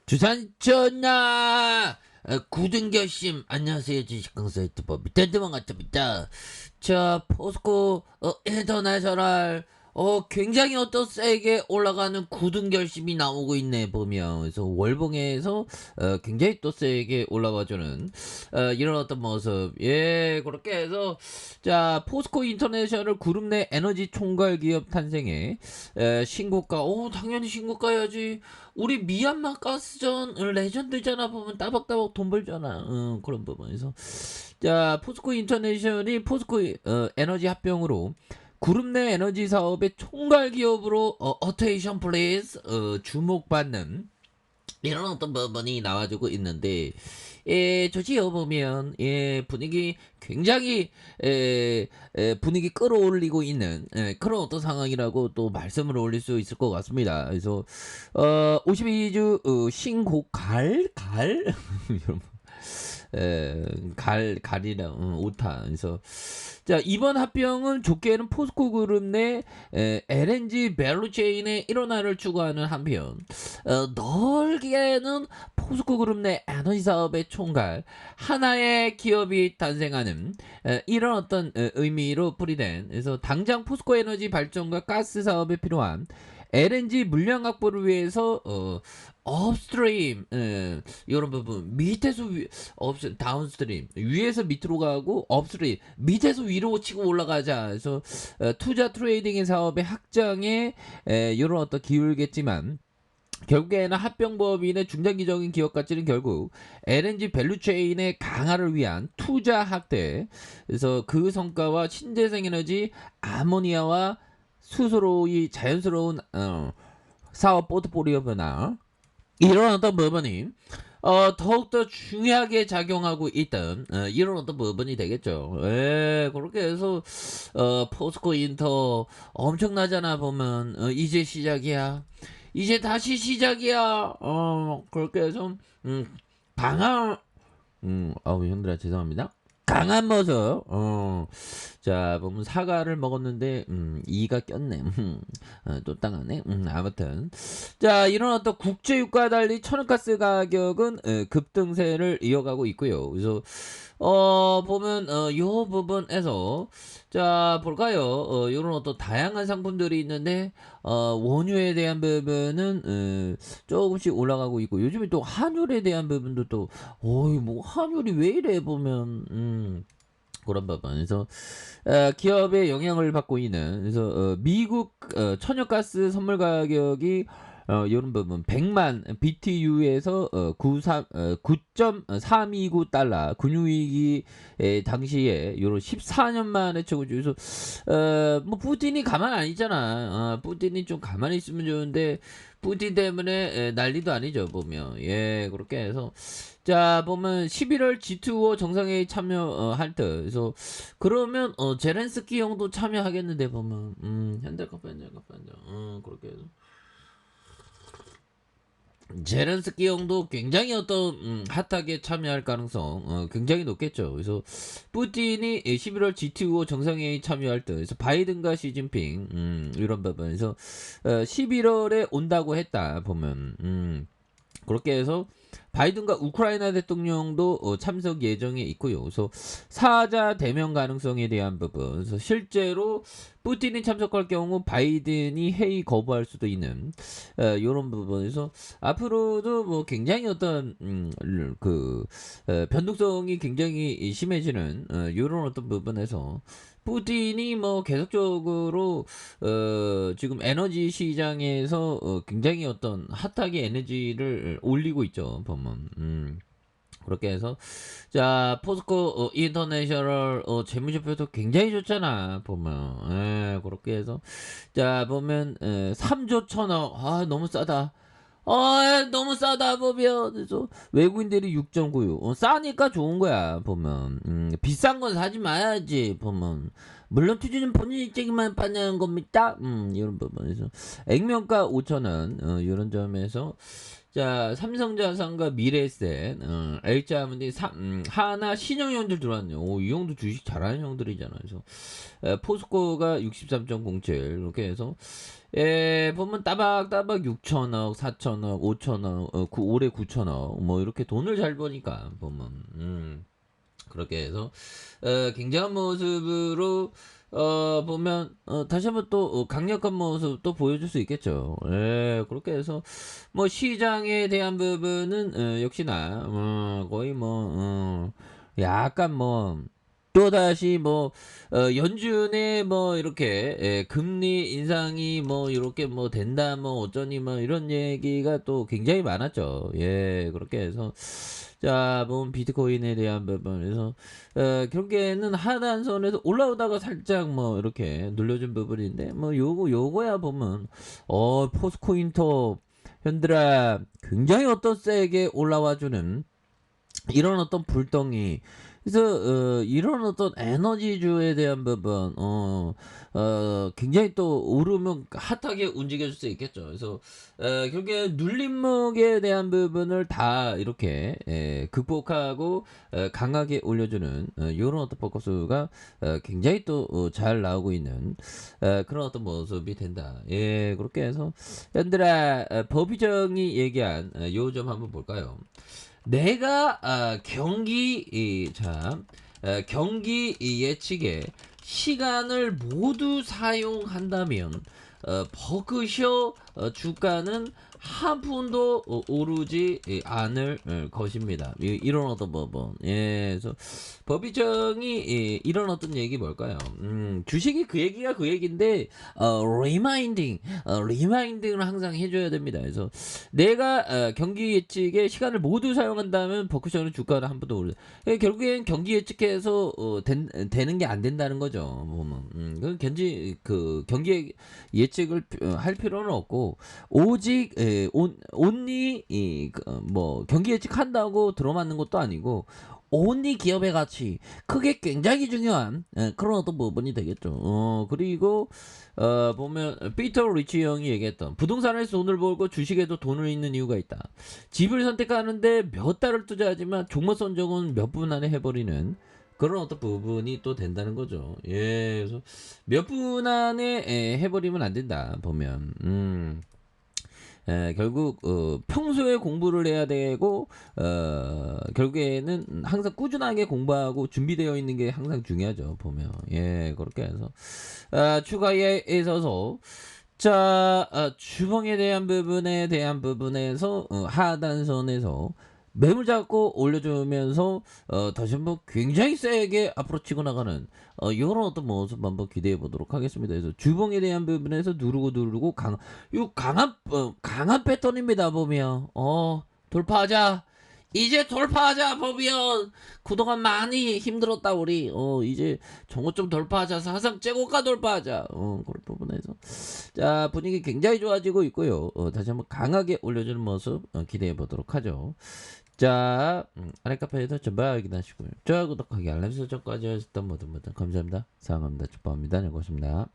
주산 전나 굳은 결심. 안녕하세요, 주식강 사이트 법이 댄드만 같습니다. 자, 포스코 인터내셔널 굉장히 세게 올라가는 굳은 결심이 나오고 있네 보면. 그래서 월봉에서 굉장히 세게 올라와주는 이런 모습. 예, 그렇게 해서 자, 포스코 인터내셔널 그룹 내 에너지 총괄 기업 탄생에 신고가. 당연히 신고가야지. 우리 미얀마 가스전 레전드잖아. 보면 따박따박 돈 벌잖아. 그런 부분에서 자, 포스코 인터내셔널이 포스코 에너지 합병으로 그룹 내 에너지 사업의 총괄 기업으로 어테이션 플레이스 주목받는 이런 부분이 나와주고 있는데, 조지어 보면 분위기 굉장히 분위기 끌어올리고 있는 그런 상황이라고 또 말씀을 올릴 수 있을 것 같습니다. 그래서 52주 신고갈 여러분, 갈이랑 오타. 그래서 자, 이번 합병은 좋게는 포스코 그룹 내 LNG 밸류체인의 일원화를 추구하는 한편, 넓게는 포스코 그룹 내 에너지 사업의 총괄 하나의 기업이 탄생하는 이런 의미로 풀이된. 그래서 당장 포스코 에너지 발전과 가스 사업에 필요한 LNG 물량 확보를 위해서 업스트림 이런 부분 밑에서 다운스트림 위에서 밑으로 가고 업스트림 밑에서 위로 치고 올라가자. 그래서 투자 트레이딩의 사업의 확장에 이런 기울겠지만, 결국에는 합병법인의 중장기적인 기업 가치는 결국 LNG 밸류체인의 강화를 위한 투자 확대. 그래서 그 성과와 신재생 에너지, 아모니아와 수소로의 자연스러운 사업 포트폴리오 변화, 이런 부분이 더욱더 중요하게 작용하고 있던 이런 부분이 되겠죠. 그렇게 해서 포스코 인터 엄청나잖아 보면. 이제 시작이야. 이제 다시 시작이야. 그렇게 해서 강한 형들아 죄송합니다. 강한 모습. 자, 보면 사과를 먹었는데 이가 꼈네. 또 땅하네. 아무튼 자, 이런 국제유가와 달리 천연가스 가격은 급등세를 이어가고 있고요. 그래서 보면 요 부분에서 자 볼까요? 이런 다양한 상품들이 있는데 원유에 대한 부분은 조금씩 올라가고 있고, 요즘에 또 한율에 대한 부분도 또 뭐 한율이 왜 이래 보면 그런 부분. 그래서 기업의 영향을 받고 있는. 그래서 미국 천연가스 선물 가격이 이런 부분 100만 BTU에서 9.329 달러, 금융위기 당시에 요런 14년 만에 최고죠. 그래서 뭐 푸틴이 가만 안 있잖아. 푸틴이 좀 가만히 있으면 좋은데 푸틴 때문에 난리도 아니죠 보면. 예, 그렇게 해서 자, 보면 11월 G2 정상회의 참여할 때. 그래서 그러면 제렌스키 형도 참여하겠는데 보면. 현대카페 그렇게 해서 제렌스키 형도 굉장히 핫하게 참여할 가능성 굉장히 높겠죠. 그래서 푸틴이 11월 G2 정상회의 참여할 때, 그래서 바이든과 시진핑 이런 부분에서 11월에 온다고 했다 보면. 그렇게 해서 바이든과 우크라이나 대통령도 참석 예정에 있고요. 그래서 사자 대면 가능성에 대한 부분, 그래서 실제로 푸틴이 참석할 경우 바이든이 회의 거부할 수도 있는 이런 부분에서 앞으로도 뭐 굉장히 변동성이 굉장히 심해지는 이런 부분에서 푸틴이 뭐 계속적으로 지금 에너지 시장에서 굉장히 핫하게 에너지를 올리고 있죠 보면. 그렇게 해서 자, 포스코 인터내셔널 재무제표도 굉장히 좋잖아 보면. 그렇게 해서 자 보면 3조 1천억. 너무 싸다. 너무 싸다 보면. 그래서 외국인들이 6.96. 싸니까 좋은 거야 보면. 비싼 건 사지 마야지 보면. 물론 투자는 본인이 책임만 받는 겁니다. 이런 부분에서 액면가 5,000원 이런 점에서 자 삼성자산과 미래에셋 L자문이 하나 신용형들 들어왔네요. 이 형도 주식 잘하는 형들이잖아요. 그래서 포스코가 63.07 이렇게 해서 보면 따박따박 6천억, 4천억, 5천억, 올해 9천억 뭐 이렇게 돈을 잘 버니까 보면 그렇게 해서 굉장한 모습으로 보면 다시 한번 또 강력한 모습 또 보여줄 수 있겠죠. 그렇게 해서 뭐 시장에 대한 부분은 역시나 거의 뭐 약간 뭐 또다시 뭐 연준의 뭐 이렇게 금리 인상이 뭐 이렇게 뭐 된다 뭐 어쩌니 뭐 이런 얘기가 또 굉장히 많았죠. 그렇게 해서 자, 뭐 비트코인에 대한 부분에서 결국에는 하단선에서 올라오다가 살짝 뭐 이렇게 눌려준 부분인데 뭐 요거야 보면 포스코인터 현들아 굉장히 어떤 세게 올라와주는 이런 어떤 불덩이 그래서 이런 어떤 에너지주에 대한 부분 굉장히 또 오르면 핫하게 움직여줄 수 있겠죠. 그래서 결국에 눌림목에 대한 부분을 다 이렇게 극복하고 강하게 올려주는 이런 어떤 포커스가 굉장히 또 잘 나오고 있는 그런 어떤 모습이 된다. 그렇게 해서 현들아 법의정이 얘기한 요 점 한번 볼까요? 내가 경기 예측에 시간을 모두 사용한다면 버크셔 주가는 한 푼도 오르지 않을 것입니다. 이런 어떤 부분. 그래서 법의정이 이런 어떤 얘기 뭘까요? 주식이 그 얘기가 그 얘기인데 리마인딩을 항상 해줘야 됩니다. 그래서 내가 경기 예측에 시간을 모두 사용한다면 버크셔는 주가를 한 푼도 오르. 결국엔 경기 예측해서 되는 게 안 된다는 거죠. 보면 경기 예측을 할 필요는 없고 오직 온리 뭐 경기 예측한다고 들어맞는 것도 아니고 온리 기업의 가치 그게 굉장히 중요한 그런 어떤 부분이 되겠죠. 그리고 보면 피터 리치 형이 얘기했던 부동산에서 돈을 벌고 주식에도 돈을 있는 이유가 있다. 집을 선택하는데 몇 달을 투자하지만 종목 선정은 몇 분 안에 해버리는 그런 어떤 부분이 또 된다는 거죠. 그래서 몇 분 안에 해버리면 안 된다 보면 결국 평소에 공부를 해야 되고 결국에는 항상 꾸준하게 공부하고 준비되어 있는 게 항상 중요하죠 보면 그렇게 해서 추가에 있어서 자 주봉에 대한 부분에서 하단선에서 매물 잡고 올려주면서 다시 한번 굉장히 세게 앞으로 치고 나가는 이런 어떤 모습 한번 기대해 보도록 하겠습니다. 그래서 주봉에 대한 부분에서 누르고 강한 패턴입니다. 보면 돌파하자. 이제 돌파하자 보면 그동안 많이 힘들었다 우리 이제 정거 좀 돌파하자 사상 최고가 돌파하자 그런 부분에서 자 분위기 굉장히 좋아지고 있고요 다시 한번 강하게 올려주는 모습 기대해 보도록 하죠. 자, 아래 카페에서 전방 확인하시고요. 좋아요, 구독하기, 알람 설정까지 하셨던 모든 분들 감사합니다. 사랑합니다. 축복합니다. 네, 고맙습니다.